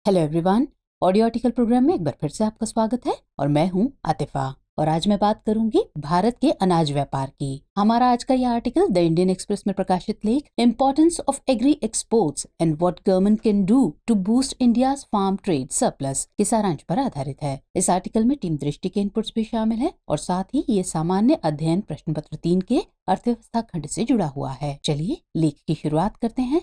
Hello everyone, audio article program में एक बार फिर से आपका स्वागत है और मैं हूं आतिफा। और आज मैं बात करूंगी भारत के अनाज व्यापार की। हमारा आज का यह आर्टिकल द इंडियन एक्सप्रेस में प्रकाशित लेख importance of agri exports and what government can do to boost India's farm trade surplus के सारांश पर आधारित है। इस आर्टिकल में टीम दृष्टि के इनपुट्स भी शामिल है और साथ ही ये सामान्य अध्ययन प्रश्न पत्र 3 के अर्थव्यवस्था खंड से जुड़ा हुआ है। चलिए लेख की शुरुआत करते हैं।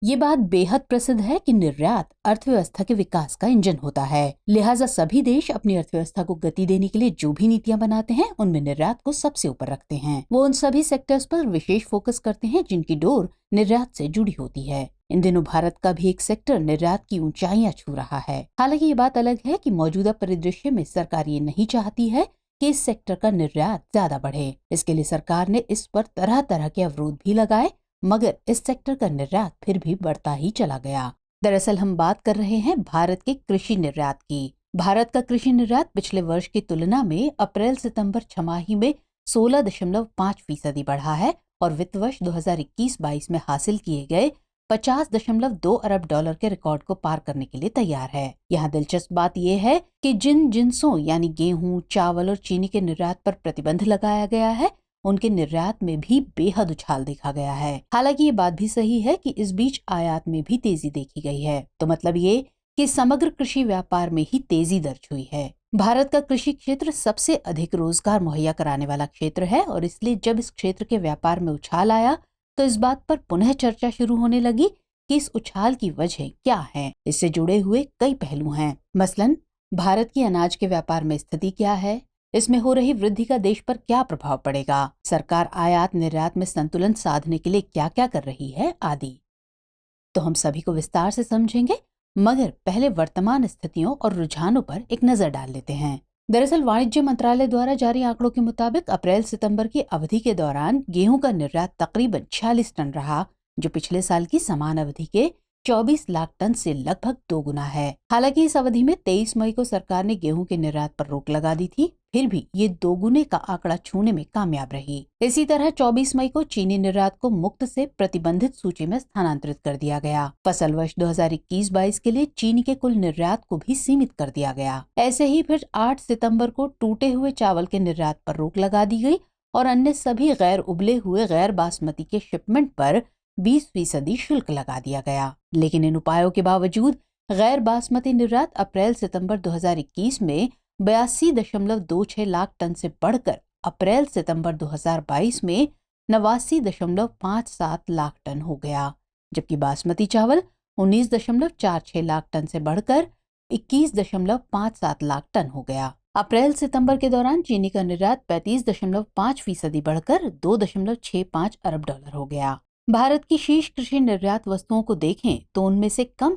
ये बात बेहद प्रसिद्ध है कि निर्यात अर्थव्यवस्था के विकास का इंजन होता है। लिहाजा सभी देश अपनी अर्थव्यवस्था को गति देने के लिए जो भी नीतियां बनाते हैं उनमें निर्यात को सबसे ऊपर रखते हैं। वो उन सभी सेक्टर्स पर विशेष फोकस करते हैं जिनकी डोर निर्यात से जुड़ी होती है। इन दिनों भारत का भी एक सेक्टर निर्यात की ऊंचाइयां छू रहा है। हालांकि ये बात अलग है कि मौजूदा परिदृश्य में सरकार ये नहीं चाहती है कि इस सेक्टर का निर्यात ज्यादा बढ़े। इसके लिए सरकार ने इस पर तरह तरह के अवरोध भी लगाए, मगर इस सेक्टर का निर्यात फिर भी बढ़ता ही चला गया। दरअसल हम बात कर रहे हैं भारत के कृषि निर्यात की। भारत का कृषि निर्यात पिछले वर्ष की तुलना में अप्रैल सितंबर छमाही में 16.5% बढ़ा है और वित्त वर्ष 2021-22 में हासिल किए गए 50.2 अरब डॉलर के रिकॉर्ड को पार करने के लिए तैयार है। यहाँ दिलचस्प बात यह है कि जिन जिन्सों यानी गेहूं, चावल और चीनी के निर्यात पर प्रतिबंध लगाया गया है उनके निर्यात में भी बेहद उछाल देखा गया है। हालांकि ये बात भी सही है कि इस बीच आयात में भी तेजी देखी गई है। तो मतलब ये कि समग्र कृषि व्यापार में ही तेजी दर्ज हुई है। भारत का कृषि क्षेत्र सबसे अधिक रोजगार मुहैया कराने वाला क्षेत्र है और इसलिए जब इस क्षेत्र के व्यापार में उछाल आया तो इस बात पर पुनः चर्चा शुरू होने लगी कि इस उछाल की वजह क्या है। इससे जुड़े हुए कई पहलू हैं। मसलन भारत की अनाज के व्यापार में स्थिति क्या है, इसमें हो रही वृद्धि का देश पर क्या प्रभाव पड़ेगा, सरकार आयात निर्यात में संतुलन साधने के लिए क्या क्या कर रही है आदि। तो हम सभी को विस्तार से समझेंगे, मगर पहले वर्तमान स्थितियों और रुझानों पर एक नजर डाल लेते हैं। दरअसल वाणिज्य मंत्रालय द्वारा जारी आंकड़ों के मुताबिक अप्रैल सितंबर की अवधि के दौरान गेहूं का निर्यात तकरीबन 46 टन रहा, जो पिछले साल की समान अवधि के 24 लाख टन से लगभग 2 गुना है। हालांकि इस अवधि में 23 मई को सरकार ने गेहूं के निर्यात पर रोक लगा दी थी, फिर भी ये 2 गुने का आंकड़ा छूने में कामयाब रही। इसी तरह 24 मई को चीनी निर्यात को मुक्त से प्रतिबंधित सूची में स्थानांतरित कर दिया गया। फसल वर्ष 2021-22 के लिए चीनी के कुल निर्यात को भी सीमित कर दिया गया। ऐसे ही फिर 8 सितंबर को टूटे हुए चावल के निर्यात पर रोक लगा दी गई और अन्य सभी गैर उबले हुए गैर बासमती के शिपमेंट पर 20% शुल्क लगा दिया गया। लेकिन इन उपायों के बावजूद गैर बासमती निर्यात अप्रैल सितंबर 2021 में 82.26 लाख टन से बढ़कर अप्रैल सितंबर 2022 में 89.57 लाख टन हो गया, जबकि बासमती चावल 19.46 लाख टन से बढ़कर 21.57 लाख टन हो गया। अप्रैल सितंबर के दौरान चीनी का निर्यात 35.5% बढ़कर 2.65 अरब डॉलर हो गया। भारत की शीर्ष कृषि निर्यात वस्तुओं को देखें तो उनमें से कम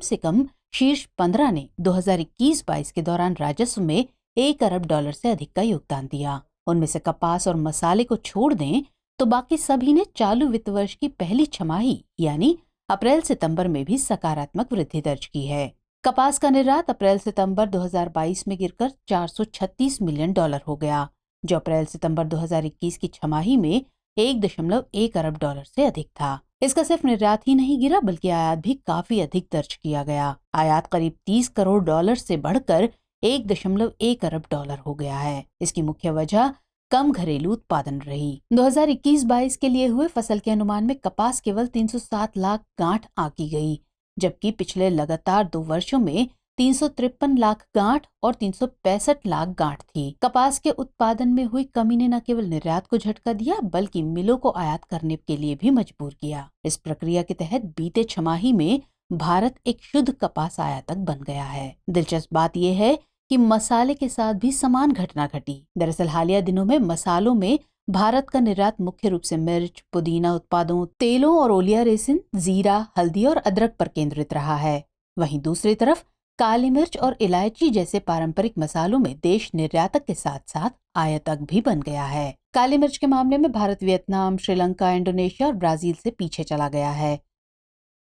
शीर्ष 15 ने 2021-22 के दौरान राजस्व में 1 अरब डॉलर से अधिक का योगदान दिया। उनमें से कपास और मसाले को छोड़ दें तो बाकी सभी ने चालू वित्त वर्ष की पहली छमाही यानी अप्रैल सितंबर में भी सकारात्मक वृद्धि दर्ज की है। कपास का निर्यात अप्रैल सितंबर 2022 में गिरकर 436 मिलियन डॉलर हो गया, जो अप्रैल सितंबर 2021 की छमाही में 1.1 अरब डॉलर से अधिक था। इसका सिर्फ निर्यात ही नहीं गिरा बल्कि आयात भी काफी अधिक दर्ज किया गया। आयात करीब 30 करोड़ डॉलर से बढ़कर 1.1 अरब डॉलर हो गया है। इसकी मुख्य वजह कम घरेलू उत्पादन रही। 2021-22 के लिए हुए फसल के अनुमान में कपास केवल 307 लाख गांठ आंकी गई, जबकि पिछले लगातार 2 वर्षों में 353 लाख गांठ और 365 लाख गांठ थी। कपास के उत्पादन में हुई कमी ने न केवल निर्यात को झटका दिया बल्कि मिलों को आयात करने के लिए भी मजबूर किया। इस प्रक्रिया के तहत बीते छमाही में भारत एक शुद्ध कपास आयातक बन गया है। दिलचस्प बात यह है कि मसाले के साथ भी समान घटना घटी। दरअसल हालिया दिनों में मसालों में भारत का निर्यात मुख्य रूप से मिर्च, पुदीना उत्पादों, तेलों और ओलिया रेसिन, जीरा, हल्दी और अदरक पर केंद्रित रहा है। वहीं दूसरी तरफ काली मिर्च और इलायची जैसे पारंपरिक मसालों में देश निर्यातक के साथ साथ आयातक भी बन गया है। काली मिर्च के मामले में भारत वियतनाम, श्रीलंका, इंडोनेशिया और ब्राजील से पीछे चला गया है,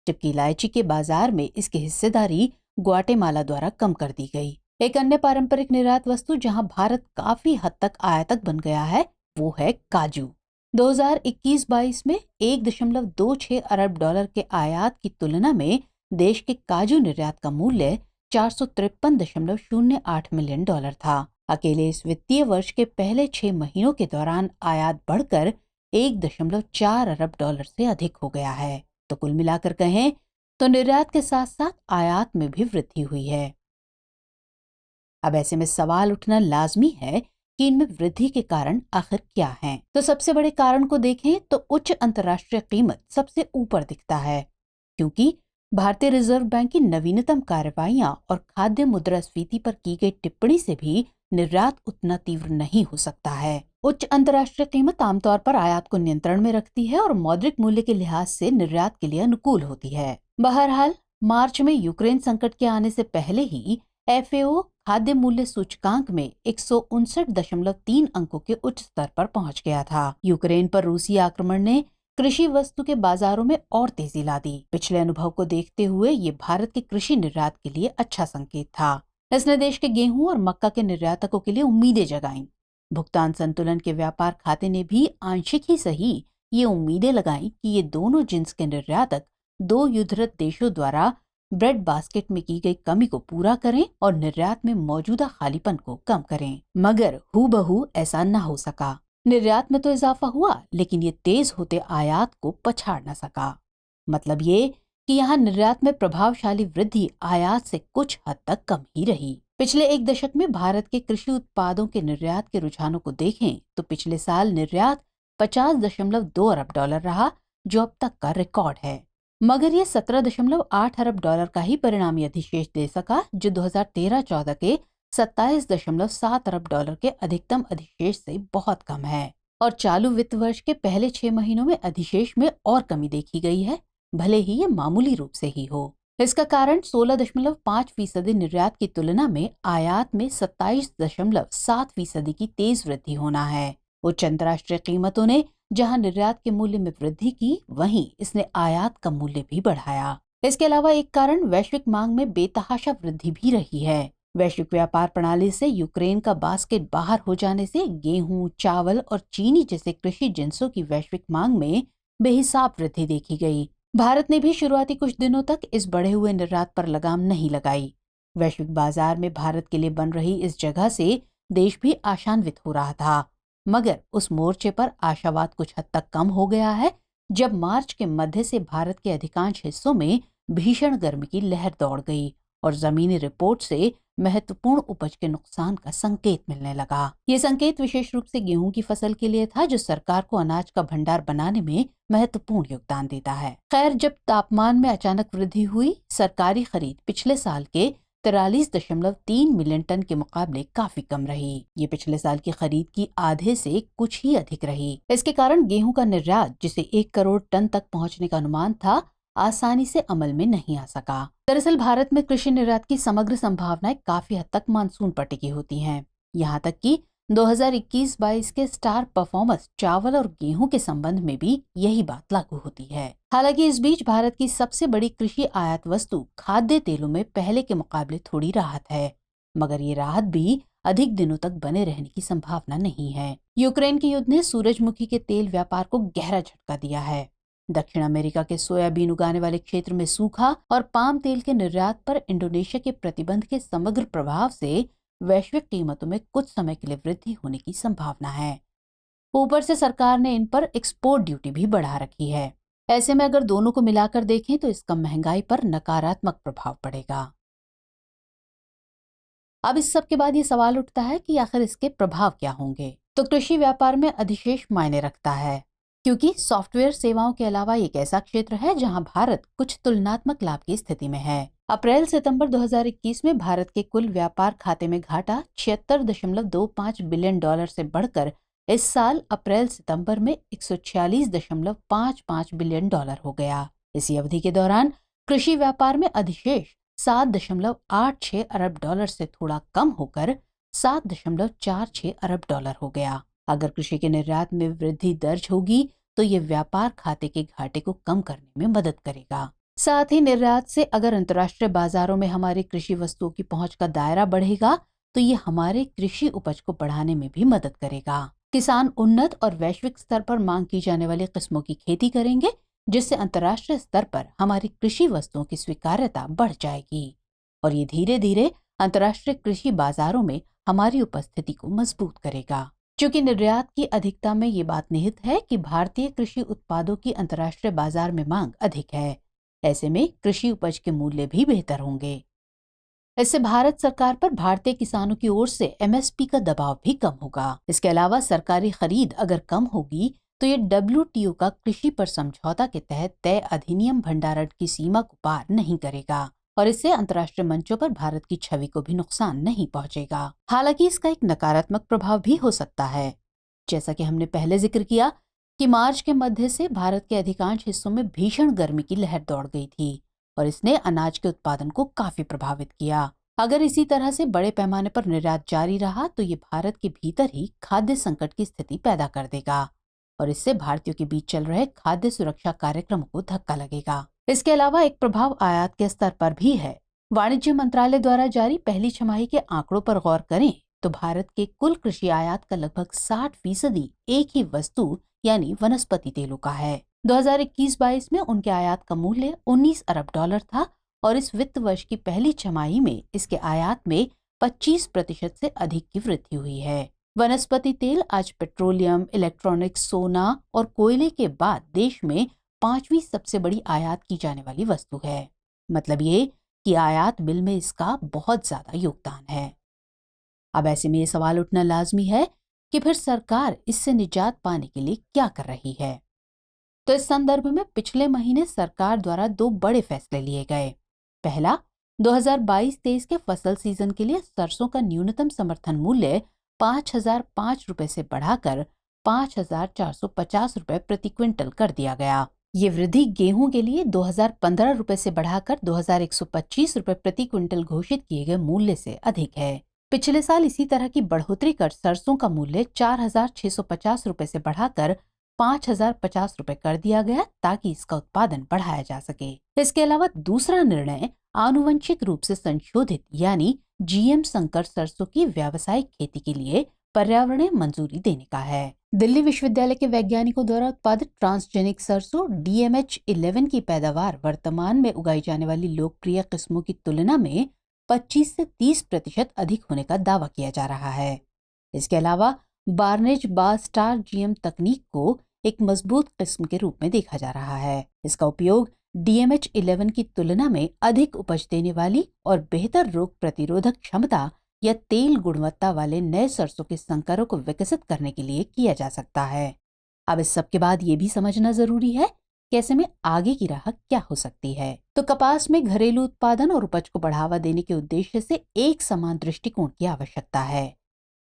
जबकि इलायची के बाजार में इसकी हिस्सेदारी ग्वाटेमाला द्वारा कम कर दी गई। एक अन्य पारंपरिक निर्यात वस्तु जहां भारत काफी हद तक आयातक बन गया है वो है काजू। 2021-22 में 1.26 अरब डॉलर के आयात की तुलना में देश के काजू निर्यात का मूल्य 453.08 मिलियन डॉलर था। अकेले इस वित्तीय वर्ष के पहले 6 महीनों के दौरान आयात बढ़कर 1.4 अरब डॉलर से अधिक हो गया है। तो कुल मिलाकर कहें तो निर्यात के साथ साथ आयात में भी वृद्धि हुई है। अब ऐसे में सवाल उठना लाजमी है कि इनमें वृद्धि के कारण आखिर क्या हैं? तो सबसे बड़े कारण को देखें तो उच्च अंतर्राष्ट्रीय कीमत सबसे ऊपर दिखता है, क्योंकि भारतीय रिजर्व बैंक की नवीनतम कार्रवाइयां और खाद्य मुद्रास्फीति पर की गई टिप्पणी से भी निर्यात उतना तीव्र नहीं हो सकता है। उच्च अंतर्राष्ट्रीय कीमत आमतौर पर आयात को नियंत्रण में रखती है और मौद्रिक मूल्य के लिहाज से निर्यात के लिए अनुकूल होती है। बहरहाल मार्च में यूक्रेन संकट के आने से पहले ही FAO खाद्य मूल्य सूचकांक में 159.3 अंकों के उच्च स्तर पर पहुंच गया था। यूक्रेन पर रूसी आक्रमण ने कृषि वस्तु के बाजारों में और तेजी ला दी। पिछले अनुभव को देखते हुए ये भारत के कृषि निर्यात के लिए अच्छा संकेत था। इसने देश के गेहूं और मक्का के निर्यातकों के लिए उम्मीदें जगाईं। भुगतान संतुलन के व्यापार खाते ने भी आंशिक ही सही ये उम्मीदें लगाईं कि ये दोनों जिन्स के निर्यातक 2 युद्धरत देशों द्वारा ब्रेड बास्केट में की गई कमी को पूरा करें और निर्यात में मौजूदा खालीपन को कम करें। मगर हूबहू ऐसा न हो सका। निर्यात में तो इजाफा हुआ, लेकिन ये तेज होते आयात को पछाड़ न सका। मतलब ये कि यहाँ निर्यात में प्रभावशाली वृद्धि आयात से कुछ हद तक कम ही रही। पिछले एक दशक में भारत के कृषि उत्पादों के निर्यात के रुझानों को देखें तो पिछले साल निर्यात 50.2 अरब डॉलर रहा, जो अब तक का रिकॉर्ड है। मगर ये 17.8 अरब डॉलर का ही परिणामी अधिशेष दे सका, जो 2013-14 के 27.7 अरब डॉलर के अधिकतम अधिशेष से बहुत कम है। और चालू वित्त वर्ष के पहले 6 महीनों में अधिशेष में और कमी देखी गई है, भले ही ये मामूली रूप से ही हो। इसका कारण 16.5% निर्यात की तुलना में आयात में 27.7% की तेज वृद्धि होना है। उच्च अंतर्राष्ट्रीय कीमतों ने जहां निर्यात के मूल्य में वृद्धि की, वहीं इसने आयात का मूल्य भी बढ़ाया। इसके अलावा एक कारण वैश्विक मांग में बेतहाशा वृद्धि भी रही है। वैश्विक व्यापार प्रणाली से यूक्रेन का बास्केट बाहर हो जाने से गेहूं, चावल और चीनी जैसे कृषि जिन्सों की वैश्विक मांग में बेहिसाब वृद्धि देखी गई। भारत ने भी शुरुआती कुछ दिनों तक इस बढ़े हुए निर्यात पर लगाम नहीं लगाई। वैश्विक बाजार में भारत के लिए बन रही इस जगह से देश भी आशान्वित हो रहा था। मगर उस मोर्चे पर आशावाद कुछ हद तक कम हो गया है, जब मार्च के मध्य से भारत के अधिकांश हिस्सों में भीषण गर्मी की लहर दौड़ गई और जमीनी रिपोर्ट से महत्वपूर्ण उपज के नुकसान का संकेत मिलने लगा। ये संकेत विशेष रूप से गेहूं की फसल के लिए था, जो सरकार को अनाज का भंडार बनाने में महत्वपूर्ण योगदान देता है। खैर, जब तापमान में अचानक वृद्धि हुई, सरकारी खरीद पिछले साल के 43.3 मिलियन टन के मुकाबले काफी कम रही। ये पिछले साल की खरीद की आधे से कुछ ही अधिक रही। इसके कारण गेहूं का निर्यात, जिसे 1 करोड़ टन तक पहुंचने का अनुमान था, आसानी से अमल में नहीं आ सका। दरअसल भारत में कृषि निर्यात की समग्र संभावनाएं काफी हद तक मानसून पर टिकी होती हैं। यहाँ तक कि 2021-22 के स्टार परफॉर्मर्स चावल और गेहूं के संबंध में भी यही बात लागू होती है। हालांकि इस बीच भारत की सबसे बड़ी कृषि आयात वस्तु खाद्य तेलों में पहले के मुकाबले थोड़ी राहत है, मगर ये राहत भी अधिक दिनों तक बने रहने की संभावना नहीं है। यूक्रेन के युद्ध ने सूरजमुखी के तेल व्यापार को गहरा झटका दिया है। दक्षिण अमेरिका के सोयाबीन उगाने वाले क्षेत्र में सूखा और पाम तेल के निर्यात पर इंडोनेशिया के प्रतिबंध के समग्र प्रभाव से वैश्विक कीमतों में कुछ समय के लिए वृद्धि होने की संभावना है। ऊपर से सरकार ने इन पर एक्सपोर्ट ड्यूटी भी बढ़ा रखी है। ऐसे में अगर दोनों को मिलाकर देखें तो इसका महंगाई पर नकारात्मक प्रभाव पड़ेगा। अब इस सब के बाद ये सवाल उठता है कि आखिर इसके प्रभाव क्या होंगे। तो कृषि व्यापार में अधिशेष मायने रखता है, क्योंकि सॉफ्टवेयर सेवाओं के अलावा एक ऐसा क्षेत्र है जहां भारत कुछ तुलनात्मक लाभ की स्थिति में है। अप्रैल सितंबर 2021 में भारत के कुल व्यापार खाते में घाटा 76.25 बिलियन डॉलर से बढ़कर इस साल अप्रैल सितंबर में 146.55 बिलियन डॉलर हो गया। इसी अवधि के दौरान कृषि व्यापार में अधिशेष 7.86 अरब डॉलर से थोड़ा कम होकर 7.46 अरब डॉलर हो गया। अगर कृषि के निर्यात में वृद्धि दर्ज होगी तो ये व्यापार खाते के घाटे को कम करने में मदद करेगा। साथ ही निर्यात से अगर अंतर्राष्ट्रीय बाजारों में हमारी कृषि वस्तुओं की पहुंच का दायरा बढ़ेगा तो ये हमारे कृषि उपज को बढ़ाने में भी मदद करेगा। किसान उन्नत और वैश्विक स्तर पर मांग की जाने वाली किस्मों की खेती करेंगे, जिससे अंतर्राष्ट्रीय स्तर पर हमारी कृषि वस्तुओं की स्वीकार्यता बढ़ जाएगी और ये धीरे धीरे अंतर्राष्ट्रीय कृषि बाजारों में हमारी उपस्थिति को मजबूत करेगा। क्योंकि निर्यात की अधिकता में ये बात निहित है कि भारतीय कृषि उत्पादों की अंतर्राष्ट्रीय बाजार में मांग अधिक है। ऐसे में कृषि उपज के मूल्य भी बेहतर होंगे। इससे भारत सरकार पर भारतीय किसानों की ओर से एमएसपी का दबाव भी कम होगा। इसके अलावा सरकारी खरीद अगर कम होगी तो ये डब्ल्यूटीओ का कृषि पर समझौता के तहत तय अधिनियम भंडारण की सीमा को पार नहीं करेगा और इससे अंतर्राष्ट्रीय मंचों पर भारत की छवि को भी नुकसान नहीं पहुंचेगा। हालांकि इसका एक नकारात्मक प्रभाव भी हो सकता है। जैसा कि हमने पहले जिक्र किया कि मार्च के मध्य से भारत के अधिकांश हिस्सों में भीषण गर्मी की लहर दौड़ गई थी और इसने अनाज के उत्पादन को काफी प्रभावित किया। अगर इसी तरह से बड़े पैमाने पर निर्यात जारी रहा तो ये भारत के भीतर ही खाद्य संकट की स्थिति पैदा कर देगा और इससे भारतीयों के बीच चल रहे खाद्य सुरक्षा कार्यक्रमों को धक्का लगेगा। इसके अलावा एक प्रभाव आयात के स्तर पर भी है। वाणिज्य मंत्रालय द्वारा जारी पहली छमाही के आंकड़ों पर गौर करें तो भारत के कुल कृषि आयात का लगभग 60% एक ही वस्तु यानी वनस्पति तेलों का है। 2021-22 में उनके आयात का मूल्य 19 अरब डॉलर था और इस वित्त वर्ष की पहली छमाही में इसके आयात में 25% से अधिक की वृद्धि हुई है। वनस्पति तेल आज पेट्रोलियम, इलेक्ट्रॉनिक्स, सोना और कोयले के बाद देश में 5वीं सबसे बड़ी आयात की जाने वाली वस्तु है। मतलब ये कि आयात बिल में इसका बहुत ज्यादा योगदान है। अब ऐसे में ये सवाल उठना लाजमी है कि फिर सरकार इससे निजात पाने के लिए क्या कर रही है। तो इस संदर्भ में पिछले महीने सरकार द्वारा 2 बड़े फैसले लिए गए। पहला, 2022-23 के फसल सीजन के लिए सरसों का न्यूनतम समर्थन मूल्य 5,005 रुपए से बढ़ाकर 5,450 रुपए प्रति क्विंटल कर दिया गया। ये वृद्धि गेहूं के लिए 2,015 रुपए से बढ़ाकर 2,125 रुपए प्रति क्विंटल घोषित किए गए मूल्य से अधिक है। पिछले साल इसी तरह की बढ़ोतरी कर सरसों का मूल्य 4,650 रुपए से बढ़ाकर 5,050 रुपए कर दिया गया ताकि इसका उत्पादन बढ़ाया जा सके। इसके अलावा दूसरा निर्णय आनुवंशिक रूप से संशोधित यानी जीएम संकर सरसों की व्यावसायिक खेती के लिए पर्यावरणीय मंजूरी देने का है। दिल्ली विश्वविद्यालय के वैज्ञानिकों द्वारा उत्पादित ट्रांसजेनिक सरसों DMH11 की पैदावार वर्तमान में उगाई जाने वाली लोकप्रिय किस्मों की तुलना में 25 से 30% अधिक होने का दावा किया जा रहा है। इसके अलावा बार्नेज बा स्टार जीएम तकनीक को एक मजबूत किस्म के रूप में देखा जा रहा है। इसका उपयोग DMH11 की तुलना में अधिक उपज देने वाली और बेहतर रोग प्रतिरोधक क्षमता या तेल गुणवत्ता वाले नए सरसों के संकरों को विकसित करने के लिए किया जा सकता है। अब इस सब के बाद ये भी समझना जरूरी है कि ऐसे में आगे की राह क्या हो सकती है। तो कपास में घरेलू उत्पादन और उपज को बढ़ावा देने के उद्देश्य से एक समान दृष्टिकोण की आवश्यकता है।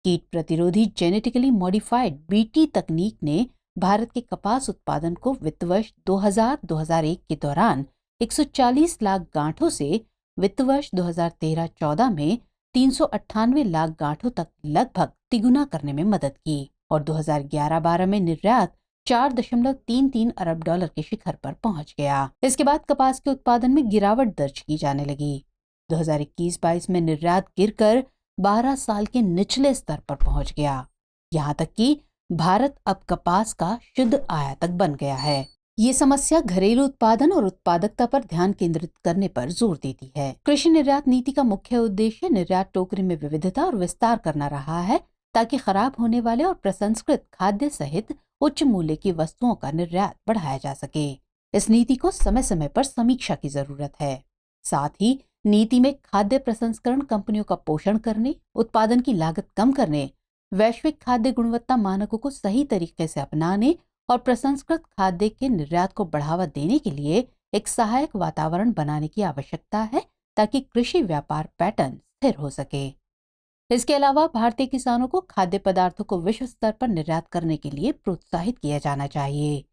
कीट प्रतिरोधी जेनेटिकली मॉडिफाइड BT तकनीक ने भारत के कपास उत्पादन को वित्त वर्ष 2000-2001 के दौरान 140 लाख गांठों से वित्त वर्ष 2013-14 में 398 लाख गांठों तक लगभग तिगुना करने में मदद की और 2011-12 में निर्यात 4.33 अरब डॉलर के शिखर पर पहुंच गया। इसके बाद कपास के उत्पादन में गिरावट दर्ज की जाने लगी। 2021-22 में निर्यात गिरकर 12 साल के निचले स्तर पर पहुंच गया। यहाँ तक कि भारत अब कपास का शुद्ध आयातक बन गया है। ये समस्या घरेलू उत्पादन और उत्पादकता पर ध्यान केंद्रित करने पर जोर देती है। कृषि निर्यात नीति का मुख्य उद्देश्य निर्यात टोकरी में विविधता और विस्तार करना रहा है ताकि खराब होने वाले और प्रसंस्कृत खाद्य सहित उच्च मूल्य की वस्तुओं का निर्यात बढ़ाया जा सके। इस नीति को समय समय पर समीक्षा की जरूरत है। साथ ही नीति में खाद्य प्रसंस्करण कंपनियों का पोषण करने, उत्पादन की लागत कम करने, वैश्विक खाद्य गुणवत्ता मानकों को सही तरीके से अपनाने और प्रसंस्कृत खाद्य के निर्यात को बढ़ावा देने के लिए एक सहायक वातावरण बनाने की आवश्यकता है ताकि कृषि व्यापार पैटर्न स्थिर हो सके। इसके अलावा भारतीय किसानों को खाद्य पदार्थों को विश्व स्तर पर निर्यात करने के लिए प्रोत्साहित किया जाना चाहिए,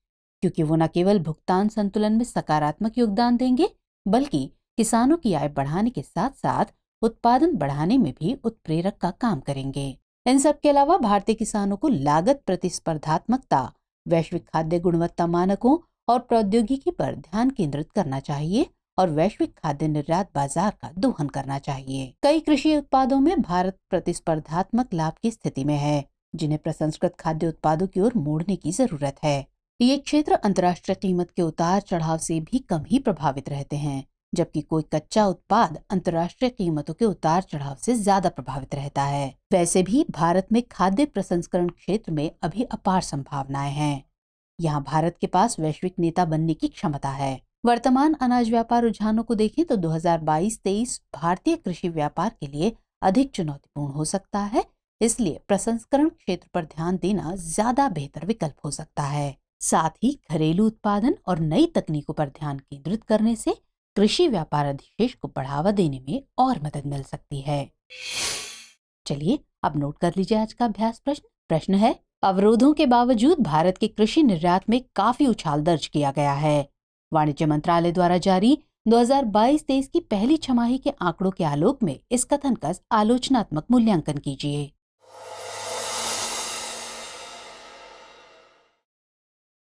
क्योंकि वो न केवल भुगतान संतुलन में सकारात्मक योगदान देंगे बल्कि किसानों की आय बढ़ाने के साथ साथ उत्पादन बढ़ाने में भी उत्प्रेरक का काम करेंगे। इन सब के अलावा भारतीय किसानों को लागत प्रतिस्पर्धात्मकता, वैश्विक खाद्य गुणवत्ता मानकों और प्रौद्योगिकी पर ध्यान केंद्रित करना चाहिए और वैश्विक खाद्य निर्यात बाजार का दोहन करना चाहिए। कई कृषि उत्पादों में भारत प्रतिस्पर्धात्मक लाभ की स्थिति में है जिन्हें प्रसंस्कृत खाद्य उत्पादों की ओर मोड़ने की जरूरत है। ये क्षेत्र अंतर्राष्ट्रीय कीमत के उतार चढ़ाव से भी कम ही प्रभावित रहते हैं, जबकि कोई कच्चा उत्पाद अंतर्राष्ट्रीय कीमतों के उतार चढ़ाव से ज्यादा प्रभावित रहता है। वैसे भी भारत में खाद्य प्रसंस्करण क्षेत्र में अभी अपार संभावनाएं हैं। यहाँ भारत के पास वैश्विक नेता बनने की क्षमता है। वर्तमान अनाज व्यापार रुझानों को देखें तो 2022-23 भारतीय कृषि व्यापार के लिए अधिक चुनौतीपूर्ण हो सकता है। इसलिए प्रसंस्करण क्षेत्र पर ध्यान देना ज्यादा बेहतर विकल्प हो सकता है। साथ ही घरेलू उत्पादन और नई तकनीकों पर ध्यान केंद्रित करने से कृषि व्यापार अधिशेष को बढ़ावा देने में और मदद मिल सकती है। चलिए अब नोट कर लीजिए आज का अभ्यास प्रश्न। प्रश्न है, अवरोधों के बावजूद भारत के कृषि निर्यात में काफी उछाल दर्ज किया गया है। वाणिज्य मंत्रालय द्वारा जारी 2022-23 की पहली छमाही के आंकड़ों के आलोक में इस कथन का आलोचनात्मक मूल्यांकन कीजिए।